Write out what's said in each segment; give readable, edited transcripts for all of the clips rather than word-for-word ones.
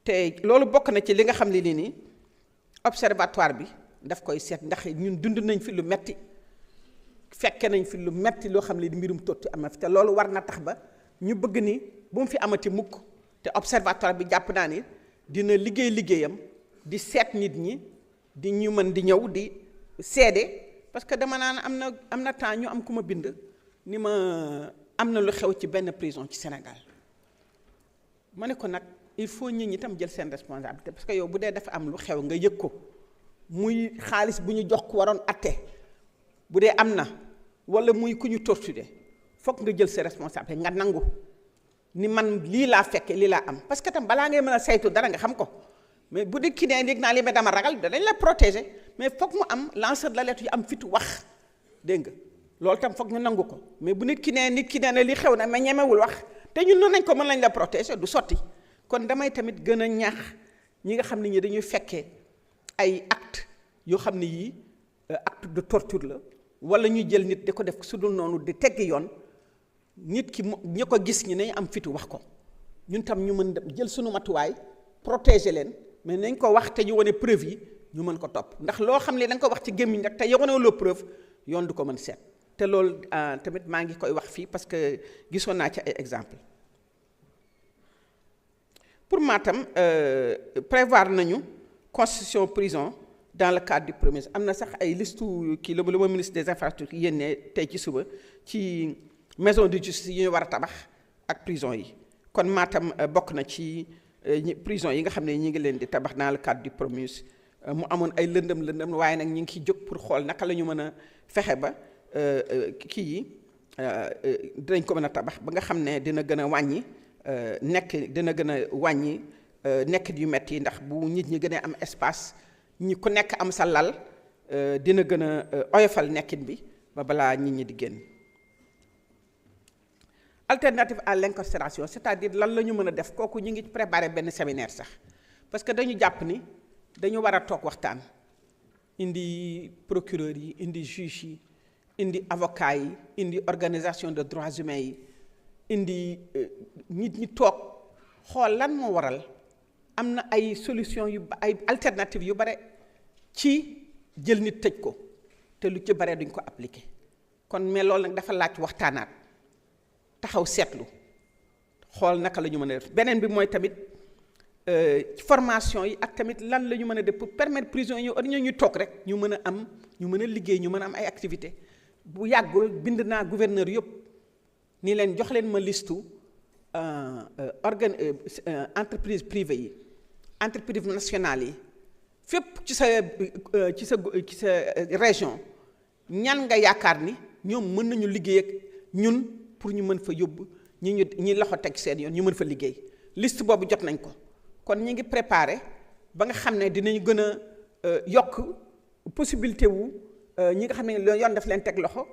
te loolu bokk na ci li nga xam ne nii observatoire bi daf koy seet ndax ñun dund nañ fi lu metti fekke nañ fi lu metti loo xam ne di mbirum totti am na fi te loolu war na tax ba ñu bëgg ni bu mu fi amati mukk te observatoire bi jàpp naa ni dina liggéey liggéeyam di seet nit ñi di ñu mën di ñëw di seede parce que dama naan am na temps ñu am ku ma bind ni ma am na lu xew ci benn prison ci Sénégal ma ne ko nag il faut nit ñi tam jël seen responsabilité parce que yow bu dee dafa am lu xew nga yëg ko muy xaalis bu ñu jox ku waroon atte bu dee am na wala muy ku ñu torturé fokk nga jël sa responsabilité nga nangu ni man lii laa fekke lii laa am parce que tam balaa ngay mën a saytu dara nga xam ko mais bu dee ki ne yëg naa li mais dama ragal danañ la protéger mais fokk mu am lanceur d'alerte yu am fitu wax dégg nga loolu tam fokk ñu nangu ko mais bu nit ki ne li xew na mais ñemewul wax te ñun noonu nañ ko mën lañ la protéger du sotti kon damay tamit gën a ñaax ñi nga xam ne ñi dañuy fekkee ay acte yoo xam ne yii acte de torture la wala ñu jël nit di ko def su dul noonu di teggi yoon nit ki ñi ko gis ñi nañ am fitu wax ko ñun tam ñu mën jël suñu matuwaay protéger leen mais nañ ko wax te ñu wane preuve yi ñu mën ko topp ndax loo xam ne da nga ko wax ci gémmiñ rek te yow loo preuve yoon du ko mën seet te loolu tamit maa ngi koy wax fii parce que gisoon naa ci ay exemple pour Matam prévoir nañu constitution prison dans le cadre du premier am na sax ay listu kii la ma ministre des infrastructures yénne tey ci suba ci maison de justice yi ñu war a tabax ak prison yi kon Matam bokk na ci prison yi nga xam ne ñi ngi leen di tabax dans le cadre du Promus mu amoon ay lëndëm waaye nag ñi ngi ciy jóg pour xool naka la ñu mën a fexe ba kii yi dinañ ko mën a tabax ba nga xam ne dina gën a wàññi dina gën a wàññi nekk yu metti yi ndax bu nit ñi gën a am espace ñi ku nekk am sa lal dina gën a oyofal nekkin bi ba balaa nit ñi di génn. Alternative à l'incarcération c'est-à-dire lan la ñu mën a def kooku ñu ngi préparer benn séminaire sax parce que dañu jàpp ni dañu war a toog waxtaan indi procureur yi indi juge yi indi avocat yi indi organisation de droits humains yi indi nit ñi toog xool lan moo waral am na ay solution ay alternative yu bare ci jël nit tëj ko te lu ci bare duñ ko appliquer kon mais loolu nag dafa laaj waxtaanaat taxaw seetlu xool naka la ñu mën a def beneen bi mooy tamit formation yi ak tamit lan la ñu mën a def pour permettre prison yi ñu toog rek ñu mën a liggéey ñu mën a am ay activité bu yàggul bind naa gouverneur yëpp ni leen jox leen ma listu entreprise privée yi entreprise nationale yi fépp ci sa région ñan nga yaakaar ni ñoom mën nañu liggéey ak ñun pour ñu mën fa yóbbu ñi loxo teg seen yoon ñu mën fa liggéey liste boobu jot nañ ko kon ñi ngi préparé ba nga xam ne dinañ gën a yokk possibilité wu ñi nga xam ne yoon daf leen teg loxo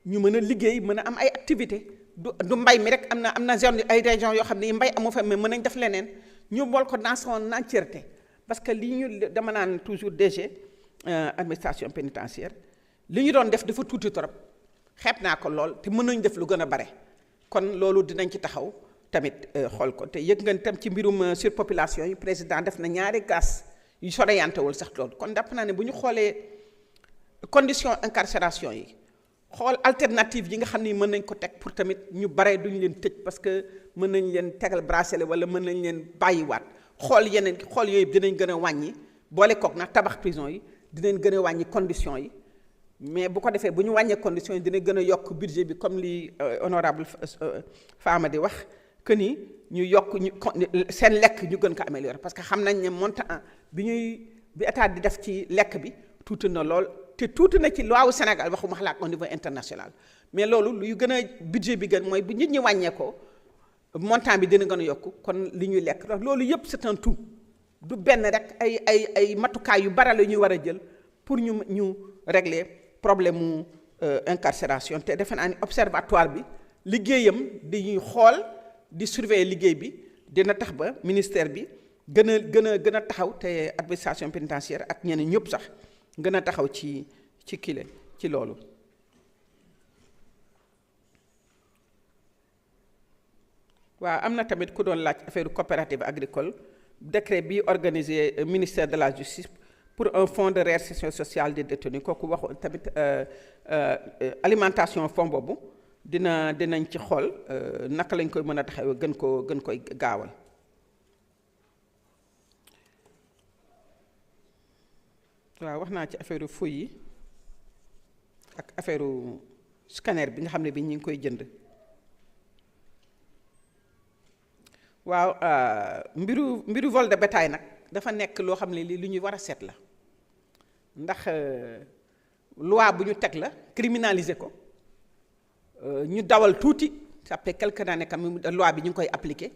ñu mën a liggéey mën a am ay activité du mbay mi rek am na zone ay région yoo xam ne mbay amu fa mais mën nañ def leneen ñu bool ko dans son entièreté parce que li ñu dama naan toujours DG administration pénitentiaire li ñu doon def dafa tuuti trop xeeb naa ko lool te mën nañu def lu gën a bare kon loolu dinañ ci taxaw tamit xool ko te yëg nga tam ci mbirum surpopulation yi président def na ñaari gas yu soreyantewul sax loolu kon dàpp naa ne bu ñu xoolee condition incarcération yi xool alternative yi nga xam ni mën nañ ko teg pour tamit ñu bare duñu leen tëj parce que mën nañ leen tegal bracelet wala mën nañ leen bàyyiwaat xool yooyu dinañ gën a wàññi boole kook nag tabax prison yi dinañ gën a wàññi conditions yi mais bu ko defee bu ñu wàññee conditions yi dina gën a yokk budget bi comme li honorable Fama di wax que ni ñu yokk seen lekk ñu gën ko améliorer parce que xam nañ ne montant bi état di def ci lekk bi tuuti na lool te tuuti na ci loi wu Sénégal waxuma xalaat au niveau international mais loolu luy gën a budget bi gën mooy bu nit ñi wàññee ko montant bi dina gën a yokku kon li ñuy lekk loolu yëpp c'est un tout du benn rek ay matukaay yu bara la ñuy war a jël pour ñu régler problème mu incarcération te defe naa ni observatoire bi liggéeyam di ñuy xool di surveiller liggéey bi dina tax ba ministère bi gën a taxaw te administration pénitentiaire ak ñeneen ñëpp sax gën a taxaw ci kile ci loolu. waaw am na tamit ku doon laaj affaire coopérative agricole décret bi organisé ministère de la justice pour un fonds de réinsertion sociale des détenus kooku wax tamit alimentation fonds boobu dinañ ci xool naka lañ koy mën a taxawee gën koy gaawal. waaw wax naa ci affaire fouille yi ak affaire scanner bi nga xam ne bi ñu ngi koy jënd. waaw mbiru vol de bétail nag dafa nekk loo xam ne lii lu ñuy war a seet la ndax loi bu ñu teg la criminaliser ko ñu dawal tuuti ça fait quelques années quand même loi bi ñu ngi koy appliquer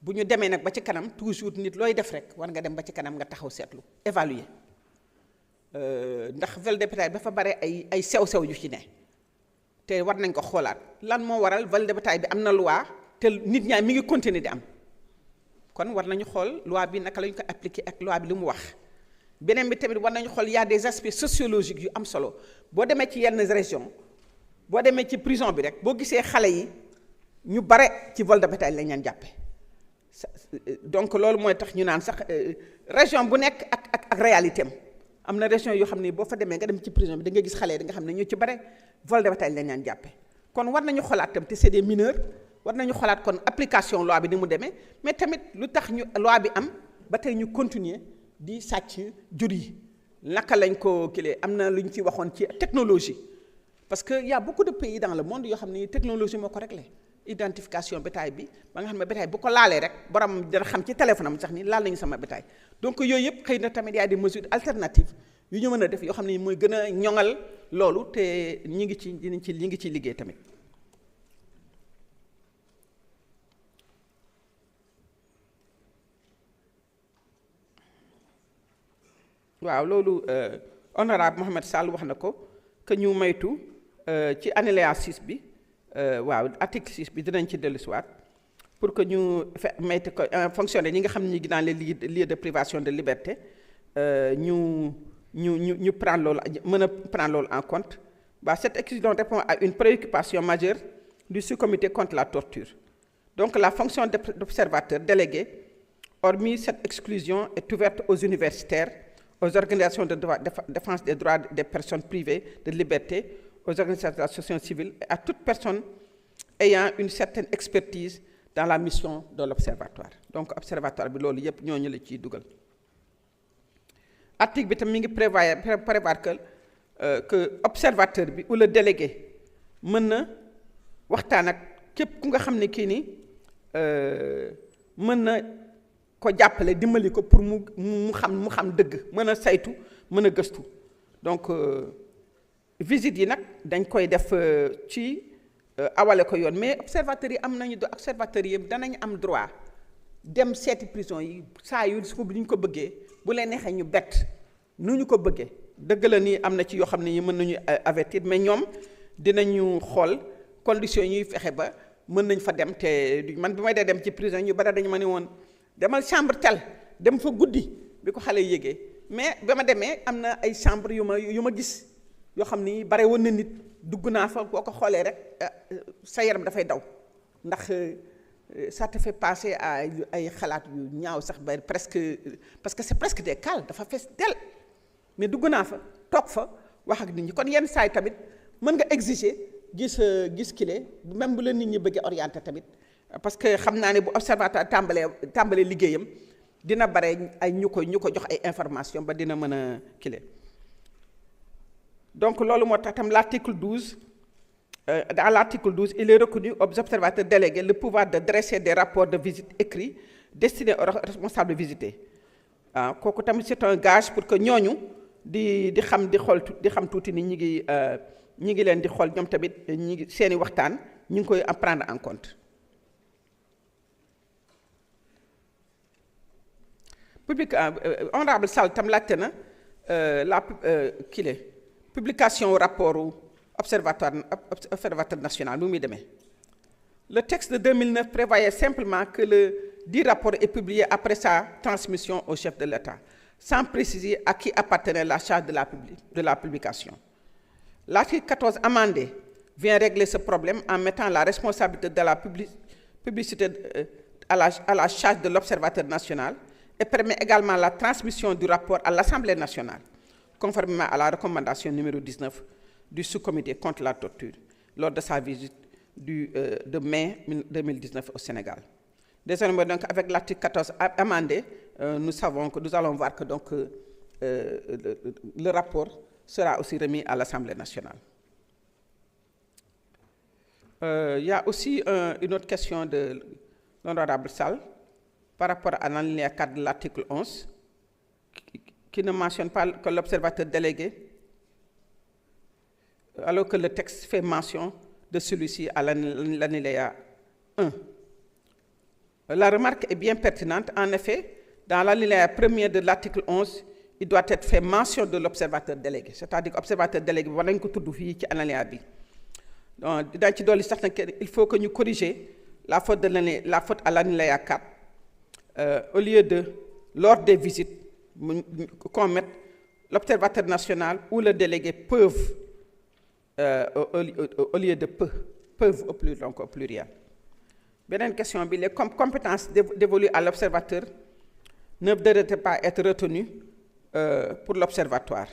bu ñu demee nag ba ci kanam toujours nit looy def rek war nga dem ba ci kanam nga taxaw seetlu évaluer ndax vol de bétail dafa bare ay sew-sew yu ci ne te war nañ ko xoolaat lan moo waral vol de bétail bi am na loi te nit ñaa mi ngi continuer di am kon war nañu xool loi bi naka lañu ko appliquer ak loi bi li mu wax beneen bi tamit war nañu xool y a des aspects sociologiques yu am solo boo demee ci yenn région boo demee ci prison bi rek boo gisee xale yi ñu bare ci vol de bétail lañ leen jàppe donc loolu mooy tax ñu naan sax région bu nekk ak réalité am na région yoo xam ne boo fa demee nga dem ci prison bi da nga gis xale yi da nga xam ne ñu ci bare vol de bétail lañ leen jàppe kon war nañu xoolaat tam te c'est des mineurs war nañu xoolaat kon application loi bi ni mu demee mais tamit lu tax ñu loi bi am ba tey ñu continuer di sàcc jur yi naka lañ ko kilee am na lu ñu ci waxoon ci technologie parce que y a beaucoup de pays dans le monde yoo xam ne technologie moo ko réglé identification bétail bi ba nga xam ne bétail bu ko laalee rek borom dana xam ci téléphone am sax ni laal nañu sama bétail donc yooyu yëpp xëy na tamit y a des mesures alternatives yu ñu mën a def yoo xam ne mooy gën a ñoŋal loolu te ñi ngi ci liggéey tamit. waaw loolu honorable Mohamed Sall wax na ko que ñu maytu ci alinéa 6 bi waaw article 6 bi dinañ ci dellusiwaat pour que ñu maytu ko fonctionnaire ñi nga xam ne ñu ngi dans les lieux de privation de liberté ñu prendre loolu mën a prendre loolu en compte. Cette exclusion répond à une préoccupation majeure du sous-comité contre la torture. Donc la fonction d'observateur délégué, hormis cette exclusion, est ouverte aux universitaires, aux organisations de défense des droits des personnes privées de liberté, aux organisations de la société civile et à toute personne ayant une certaine expertise dans la mission de l'observatoire. Donc observatoire bi loolu yëpp ñooñu la ciy dugal. Article bi tam mi ngi prévoir que observateur bi ou le délégué mën na waxtaan ak képp ku nga xam ne kii ni mën na ko jàppale dimbali ko pour mu xam dëgg mën a saytu mën a gëstu donc visite yi nag dañ koy def ci awale ko yoon mais observateurs yi am nañu observateurs yi danañ am droit dem seeti prison yi saa yu su ñu ko bëggee bu leen neexee ñu bett nu ñu ko bëggee dëgg la nii am na ci yoo xam ne yi mën nañu avertir mais ñoom dinañu xool conditions yi ñuy fexe ba mën nañ fa dem te man bi may dee dem ci prison ñu bari dañu ma ne woon demal chambre tel dem fa guddi bi ko xale yégee mais ba ma demee am na ay chambre yu ma gis yoo xam ni bare woon na nit dugg naa fa boo ko xoolee rek sa yaram dafay daw ndax ça te fait passer à ay xalaat yu ñaaw sax ba presque parce que c'est presque des cales dafa fees del mais dugg naa fa toog fa wax ak nit ñi kon yenn saa yi tamit mën nga exiger gis kile même bu la nit ñi bëggee orienté tamit parce que xam naa ne bu observatoire tàmbalee liggéeyam dina bare ay ñu ko jox ay information ba dina mën a kile donc loolu moo tax tam l'article 12 dans l'article 12 il est reconnu aux observateurs délégués le pouvoir de dresser des rapports de visite écrits destinés aux responsables visités kooku tamit c'est un gage pour que ñooñu di xam tuuti ni ñi ngi leen di xool ñoom tamit ñi ngi seeni waxtaan ñu ngi koy prendre en compte. Honorable Sall tam laajte na publication rapport observatoire national bi muy demee. Le texte de 2009 prévoyait simplement que le dit rapport est publié après sa transmission au chef de l'État, sans préciser à qui appartenait la charge de la publication. L'article 14 amendé vient régler ce problème en mettant la responsabilité de la publicité à la charge de l'Observateur national et permet également la transmission du rapport à l'Assemblée nationale, conformément à la recommandation numéro 19 du sous-comité contre la torture lors de sa visite de mai 2019 au Sénégal. Désormais, donc, avec l'article 14 amendé, nous allons voir que donc, le rapport sera aussi remis à l'Assemblée nationale. Il y a aussi une autre question de l'honorable Sall par rapport à l'alinéa 4 de l'article 11 qui ne mentionne pas que l'observateur délégué, alors que le texte fait mention de celui-ci à l'alinéa 1. La remarque est bien pertinente. En effet, dans l'alinéa 1er de l'article 11, il doit être fait mention de l'observateur délégué. C'est-à-dire que l'observateur délégué, voilà une couture de ci alinéa bi. Donc, il faut que nous corrigions la faute à l'alinéa 4. Au lieu de, lors des visites, qu'on mette l'observateur national ou le délégué peuvent, au lieu de peuvent au pluriel. Beneen question bi les compétences dévolues à l'observateur ne devraient pas être retenues pour l'observatoire.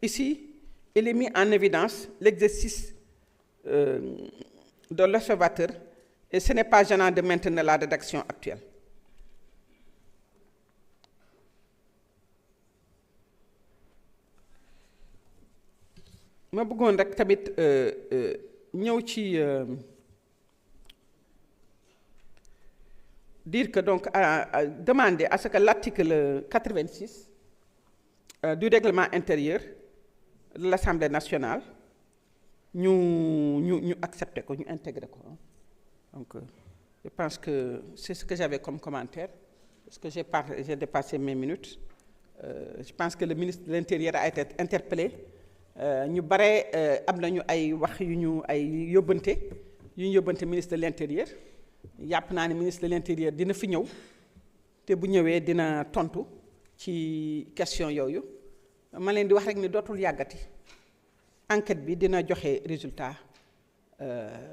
Ici, il est mis en évidence l'exercice de l'observateur et ce n'est pas gênant de maintenir la rédaction actuelle. Ma bëggoon rek tamit ñëw ci dire que donc demander à ce que l'article 86 du règlement intérieur de l'Assemblée nationale ñu accepter ko ñu intégrer ko. Donc je pense que c'est ce que j'avais comme commentaire parce que j'ai dépassé mes minutes. Je pense que le ministre de l'Intérieur a été interpellé. Ñu bare am nañu ay wax yu ñu yóbbante ministre de l'Intérieur. Yàpp naa ne ministre de l'Intérieur dina fi ñëw te bu ñëwee dina tontu ci question yooyu ma leen di wax rek ni dootul yàggati enquête bi dina joxe résultat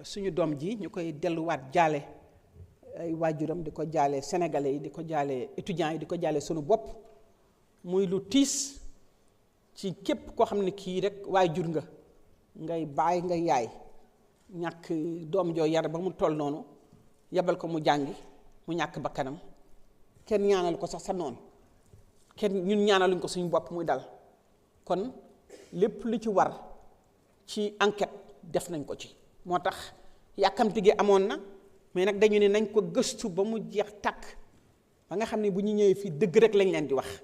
suñu doom ji ñu koy delluwaat jaale ay waajuram di ko jaale sénégalais yi di ko jaale étudiants yi di ko jaale suñu bopp muy lu tiis ci képp koo xam ne kii rek waajur nga ngay baay nga yaay ñàkk doom joo yar ba mu toll noonu yabal ko mu jàngi mu ñàkk bakkanam kenn ñaanal ko sax sa noonu kenn ñun ñaanaluñ ko suñu bopp muy dal kon lépp lu ci war ci enquête def nañ ko ci moo tax yàkkamti gi amoon na mais nag dañu ne nañ ko gëstu ba mu jeex tàkk ba nga xam ne bu ñu ñëwee fii dëgg rek lañ leen di wax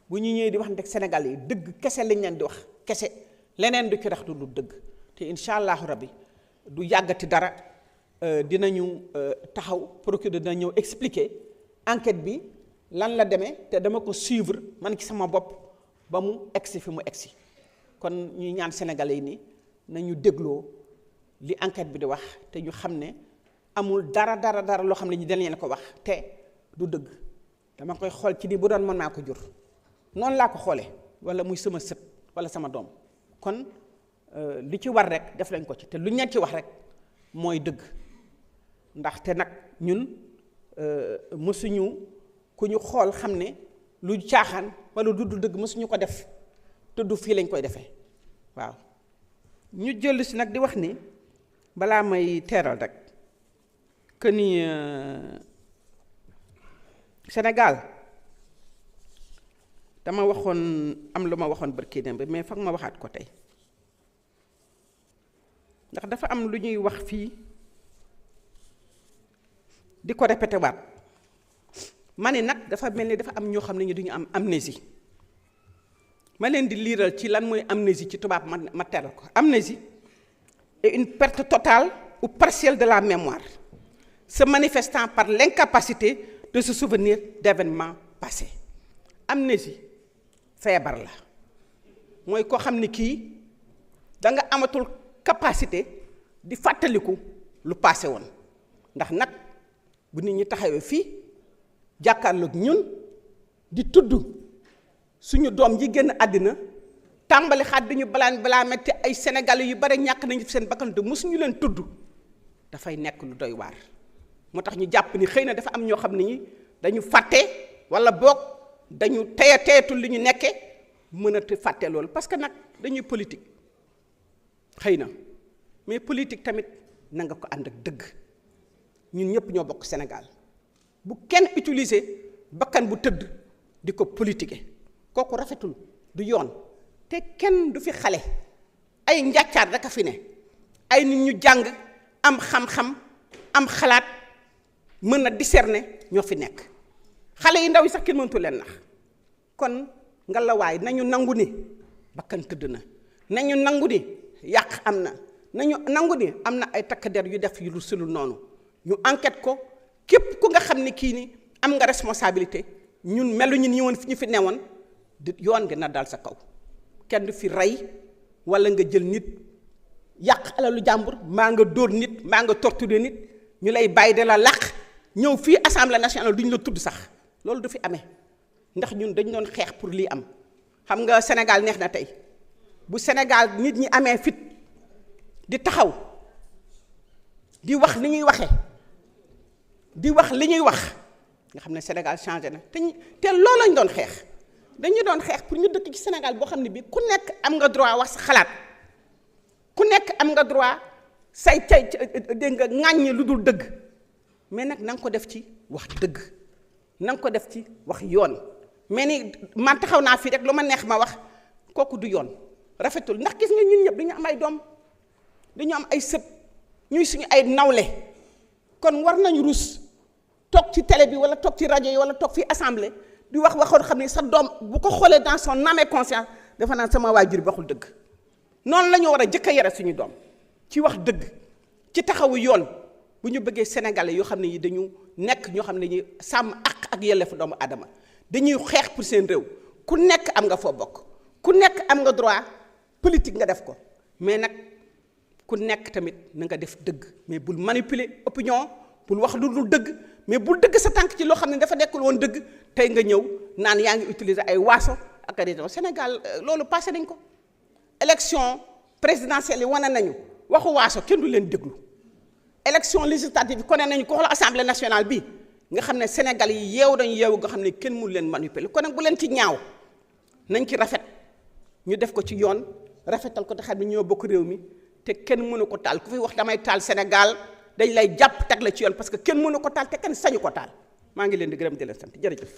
bu ñu ñëwee di wax ndek Sénégal yi dëgg kese lañ leen di wax kese leneen du ci rax du dëgg te incha allahu rabbi du yàggati dara dinañu taxaw procureur dina ñëw expliquer enquête bi lan la demee te dama ko suivre man ci sama bopp ba mu egsi fi mu egsi kon ñuy ñaan sénégalais yi ni nañu dégloo li enquête bi di wax te ñu xam ne amul dara loo xam ne ñu dañ leen ko wax te du dëgg dama koy xool ci ni bu doon mën naa ko jur noonu laa ko xoolee wala muy sama sët wala sama doom kon li ci war rek def lañ ko ci te lu ñu leen ci wax rek mooy dëgg ndaxte nag ñun mësuñu ku ñu xool xam ne lu caaxaan wala du dëgg mësuñu ko def te du fii lañ koy defee waaw ñu jël si nag di wax ni balaa may teeral rek que ni Sénégal dama waxoon am lu ma waxoon barki dem bi mais foog ma waxaat ko tey ndax dafa am lu ñuy wax fii di ko répété waat ma ne nag dafa mel ni dafa am ñoo xam ne ñu duñu am amnésie ma leen di liiral ci lan mooy amnésie ci tubaab ma teral ko. Amnésie est une perte totale ou partielle de la mémoire se manifestant par l'incapacité de se souvenir d'événements passés. Amnésie feebar la mooy koo xam ne kii da nga amatul capacité di fàttaliku lu passé woon ndax nag bu nit ñi taxawee fii jàkkaarloog ñun di tudd suñu doom ji génn àddina tàmbali xaat duñu balaa metti ay sénégalais yu bare ñàkk nañu seen bakkan te mësuñu leen tudd dafay nekk lu doy waar moo tax ñu jàpp ni xëy na dafa am ñoo xam ne ñi dañu fàtte wala boog dañu teyatul li ñu nekke mënatu fàtte loolu parce que nag dañuy politique xëy na mais politique tamit na nga ko ànd ak dëgg ñun ñëpp ñoo bokk Sénégal bu kenn utiliser bakkan bu tëdd di ko politiquer kooku rafetul du yoon te kenn du fi xale ay njàccaar rek a fi ne ay nit ñu jàng am xam-xam am xalaat mën na discerner ñoo fi nekk xale yi ndaw yi sax kenn mëntu leen nax kon nga la waay nañu nangu ni bakkan tëdd na nañu nangu ni yàq am na nañu nangu ni am na ay takk der yu def yu lu sulul noonu ñu enquête ko képp ku nga xam ni kii ni am nga responsabilité ñun meluñu ni woon ñu fi newoon di yoon dina dal sa kaw kenn du fi rey wala nga jël nit yàq alalu jàmbur maa nga dóor nit maa nga torturer nit ñu lay bàyyi de la làq ñëw fii assemblée nationale duñu la tudd sax loolu du fi amee ndax ñun dañ doon xeex pour lii am xam nga Sénégal neex na tey bu Sénégal nit ñi amee fit di taxaw di wax li ñuy waxee di wax li ñuy wax nga xam ne Sénégal changé na te loolu lañ doon xeex dañu doon xeex pour ñu dëkk ci Sénégal boo xam ne bii ku nekk am nga droit wax sa xalaat ku nekk am nga droit say cay dégg nga ŋàññi lu dul dëgg mais nag na nga ko def ci wax dëgg na nga ko def ci wax yoon mais ni man taxaw naa fii rek lu ma neex ma wax kooku du yoon rafetul ndax gis nga ñun ñëpp dañu am ay doom dañu am ay sët ñuy suñu ay nawle kon war nañu rus toog ci télé bi wala toog ci rajo yi wala toog fii assemblée di wax waxoon xam ne sa doom bu ko xoolee dans son âme et conscience dafa naan sama waajur bi waxul dëgg noonu la ñu war a jëkk a yare suñu doom ci wax dëgg ci taxawu yoon bu ñu bëggee sénégalais yoo xam ne yi dañu nekk ñoo xam ne ñi sàmm ak yelleefu doomu aadama dañuy xeex pour seen réew ku nekk am nga foo bokk ku nekk am nga droit politique nga def ko mais nag ku nekk tamit na nga def dëgg mais bul manipuler opinion bul wax lu dul dëgg mais bul dëgg sa tànk ci loo xam ne dafa nekkul woon dëgg tey nga ñëw naan yaa ngi utiliser ay waaso ak ay Sénégal loolu passé nañ ko élection présidentielle yi wane nañu waxu waaso kenn du leen déglu élection législative yi kone nañu ko xool assemblée nationale bi nga xam ne Sénégal yi yeewu dañu yeewu nga xam ne kenn mënu leen manipuler kon nag bu leen ci ñaaw nañ ci rafet ñu def ko ci yoon rafetal ko te xam ne ñoo bokk réew mi te kenn mënu ko taal ku fi wax damay taal Sénégal dañ lay jàpp teg la ci yoon parce que kenn mënu ko taal te kenn sañu ko taal maa ngi leen di gërëm di leen sant jërëjëf.